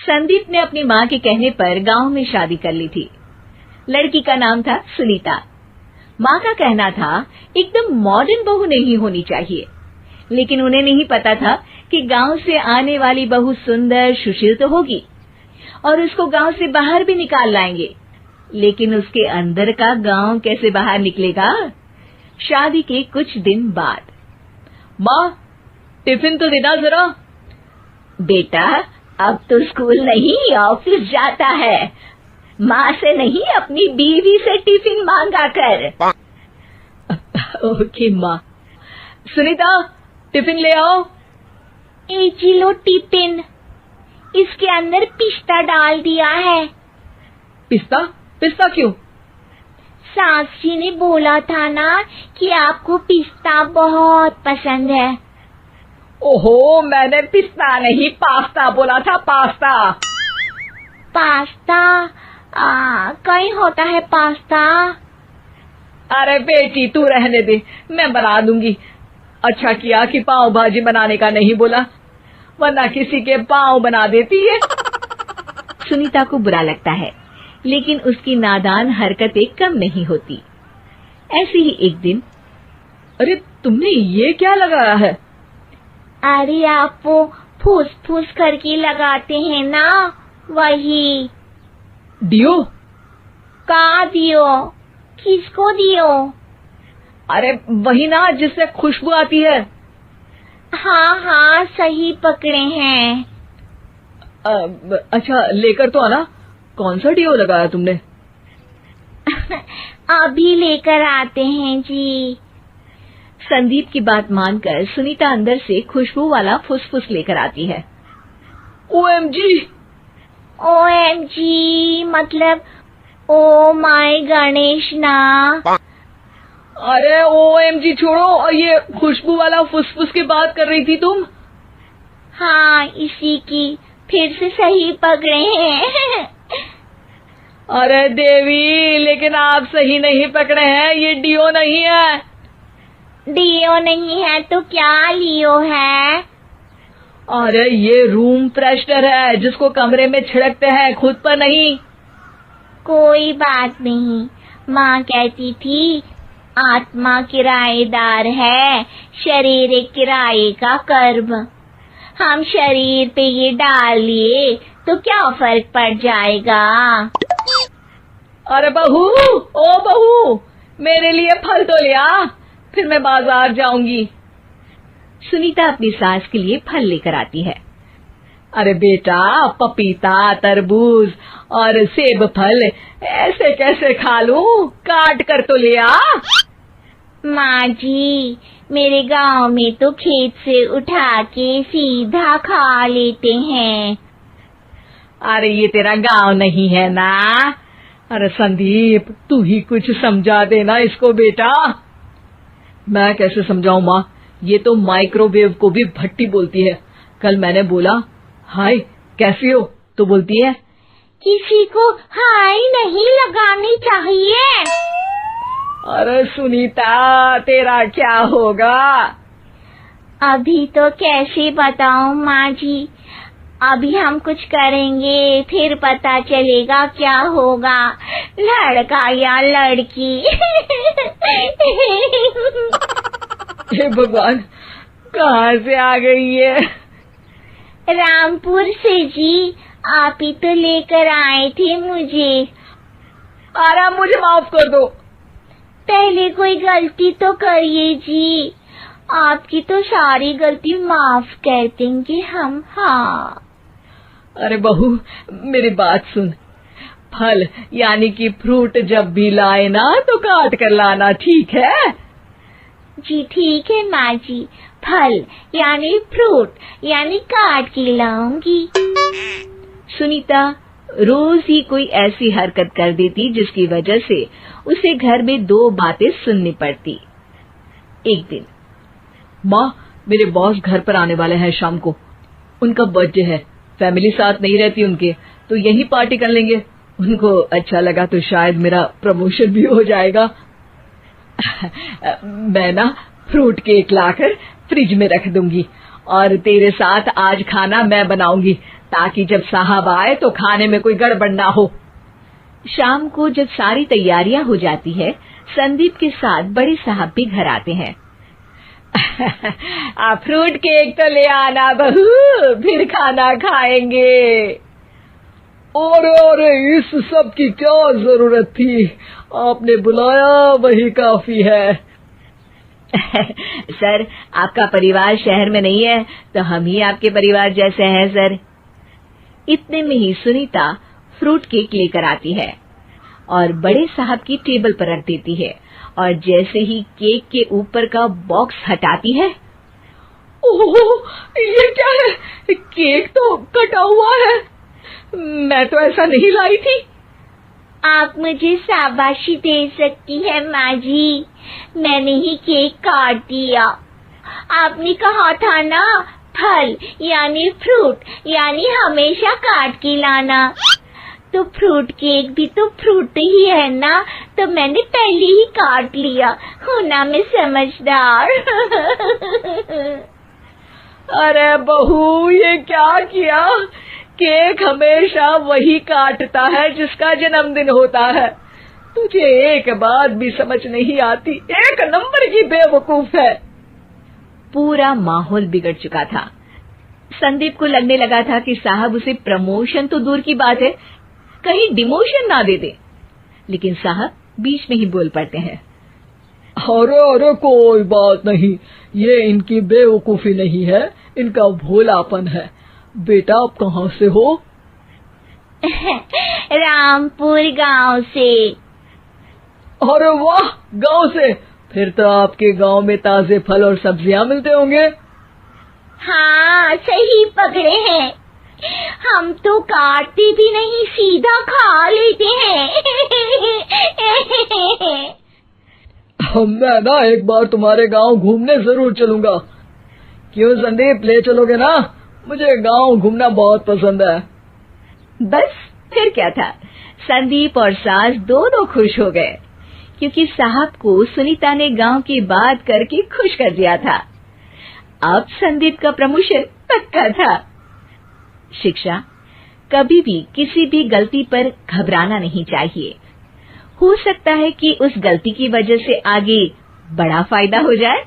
संदीप ने अपनी माँ के कहने पर गांव में शादी कर ली थी। लड़की का नाम था सुनीता। माँ का कहना था एकदम मॉडर्न बहू नहीं होनी चाहिए, लेकिन उन्हें नहीं पता था कि गांव से आने वाली बहू सुंदर सुशील तो होगी और उसको गांव से बाहर भी निकाल लाएंगे, लेकिन उसके अंदर का गांव कैसे बाहर निकलेगा। शादी के कुछ दिन बाद, माँ टिफिन तो देना जरा। बेटा अब तो स्कूल नहीं ऑफिस जाता है, माँ से नहीं अपनी बीवी से टिफिन मांगा कर। ओके माँ। सुनीता टिफिन ले आओ। जी लो टिफिन, इसके अंदर पिस्ता डाल दिया है। पिस्ता? पिस्ता क्यों? सास जी ने बोला था ना कि आपको पिस्ता बहुत पसंद है। ओहो, मैंने पिस्ता नहीं पास्ता बोला था, पास्ता। पास्ता? कहीं होता है पास्ता? अरे बेटी तू रहने दे, मैं बना दूंगी। अच्छा किया कि पाव भाजी बनाने का नहीं बोला, वरना किसी के पाव बना देती है। सुनीता को बुरा लगता है, लेकिन उसकी नादान हरकतें कम नहीं होती। ऐसे ही एक दिन, अरे तुमने ये क्या लगाया है? अरे आप वो फूस फूस करके लगाते हैं ना, वही। डियो? का दियो? किसको दियो? अरे वही ना जिससे खुशबू आती है। हाँ हाँ सही पकड़े हैं। अच्छा लेकर तो आना। कौन सा डियो लगाया तुमने? अभी लेकर आते हैं जी। संदीप की बात मानकर सुनीता अंदर से खुशबू वाला फुसफुस लेकर आती है। ओएमजी! ओएमजी मतलब ओ माय गणेश ना। अरे ओएमजी छोड़ो, और ये खुशबू वाला फुसफुस की बात कर रही थी तुम? हाँ इसी की, फिर से सही पकड़े हैं। अरे देवी, लेकिन आप सही नहीं पकड़े हैं, ये डियो नहीं है। डियो नहीं है तो क्या लियो है? अरे ये रूम फ्रेशनर है, जिसको कमरे में छिड़कते हैं, खुद पर नहीं। कोई बात नहीं, माँ कहती थी आत्मा किराएदार है, शरीर एक किराए का कर्म। हम शरीर पे ये डाल लिए तो क्या फर्क पड़ जाएगा। अरे बहू, ओ बहू, मेरे लिए फल तो ले आ, फिर मैं बाजार जाऊंगी। सुनीता अपनी सास के लिए फल लेकर आती है। अरे बेटा, पपीता, तरबूज और सेब फल ऐसे कैसे खा लूं? काट कर तो ले आ। माँ जी, मेरे गांव में तो खेत से उठा के सीधा खा लेते हैं। अरे ये तेरा गांव नहीं है ना। अरे संदीप, तू ही कुछ समझा देना इसको बेटा। मैं कैसे समझाऊं माँ, ये तो माइक्रोवेव को भी भट्टी बोलती है। कल मैंने बोला हाय कैसी हो, तो बोलती है किसी को हाय नहीं लगानी चाहिए। अरे सुनीता, तेरा क्या होगा? अभी तो कैसे बताऊं माँ जी, अभी हम कुछ करेंगे फिर पता चलेगा क्या होगा, लड़का या लड़की। हे भगवान, कहाँ से आ गई है? रामपुर से जी, आप ही तो लेकर आए थे मुझे। अरे मुझे माफ कर दो। पहले कोई गलती तो करिए जी, आपकी तो सारी गलती माफ कर देंगे हम। हाँ अरे बहू, मेरी बात सुन। फल यानी कि फ्रूट जब भी लाए ना तो काट कर लाना, ठीक है? जी ठीक है माँ जी, फल यानी फ्रूट यानी काट के लाऊंगी। सुनीता रोज ही कोई ऐसी हरकत कर देती जिसकी वजह से उसे घर में दो बातें सुननी पड़ती। एक दिन, माँ मेरे बॉस घर पर आने वाले हैं शाम को, उनका बर्थडे है, फैमिली साथ नहीं रहती उनके, तो यही पार्टी कर लेंगे। उनको अच्छा लगा तो शायद मेरा प्रमोशन भी हो जाएगा। मैं ना फ्रूट केक लाकर फ्रिज में रख दूंगी और तेरे साथ आज खाना मैं बनाऊंगी, ताकि जब साहब आए तो खाने में कोई गड़बड़ ना हो। शाम को जब सारी तैयारियां हो जाती है, संदीप के साथ बड़े साहब भी घर आते हैं। फ्रूट केक तो ले आना बहू, फिर खाना खाएंगे। अरे इस सब की क्या जरूरत थी, आपने बुलाया वही काफी है। सर, आपका परिवार शहर में नहीं है तो हम ही आपके परिवार जैसे हैं सर। इतने में ही सुनीता फ्रूट केक लेकर आती है और बड़े साहब की टेबल पर रख देती है, और जैसे ही केक के ऊपर का बॉक्स हटाती है, ओह, ये क्या है? केक तो कटा हुआ है, मैं तो ऐसा नहीं लाई थी। आप मुझे शाबाशी दे सकती है माँ जी, मैंने ही केक काट दिया। आपने कहा था ना, फल यानी फ्रूट यानी हमेशा काट के लाना, तो फ्रूट केक भी तो फ्रूट ही है ना, तो मैंने पहले ही काट लिया। हूँ ना मैं समझदार। अरे बहू, ये क्या किया? केक हमेशा वही काटता है जिसका जन्मदिन होता है। तुझे एक बात भी समझ नहीं आती, एक नंबर की बेवकूफ है। पूरा माहौल बिगड़ चुका था। संदीप को लगने लगा था कि साहब उसे प्रमोशन तो दूर की बात है, कहीं डिमोशन ना दे दे, लेकिन साहब बीच में ही बोल पड़ते हैं। अरे कोई बात नहीं, ये इनकी बेवकूफी नहीं है, इनका भोलापन है। बेटा, आप कहाँ से हो? रामपुर गांव से। अरे वाह, गांव से? फिर तो आपके गांव में ताजे फल और सब्जियां मिलते होंगे। हाँ, सही पकड़े हैं। हम तो काटते भी नहीं, सीधा खा लेते हैं। मैं ना एक बार तुम्हारे गांव घूमने जरूर चलूंगा। क्यों संदीप, ले चलोगे ना? मुझे गांव घूमना बहुत पसंद है। बस फिर क्या था, संदीप और सास दोनों खुश हो गए, क्योंकि साहब को सुनीता ने गांव की बात करके खुश कर दिया था। अब संदीप का प्रमोशन पक्का था। शिक्षा, कभी भी किसी भी गलती पर घबराना नहीं चाहिए। हो सकता है कि उस गलती की वजह से आगे बड़ा फायदा हो जाए।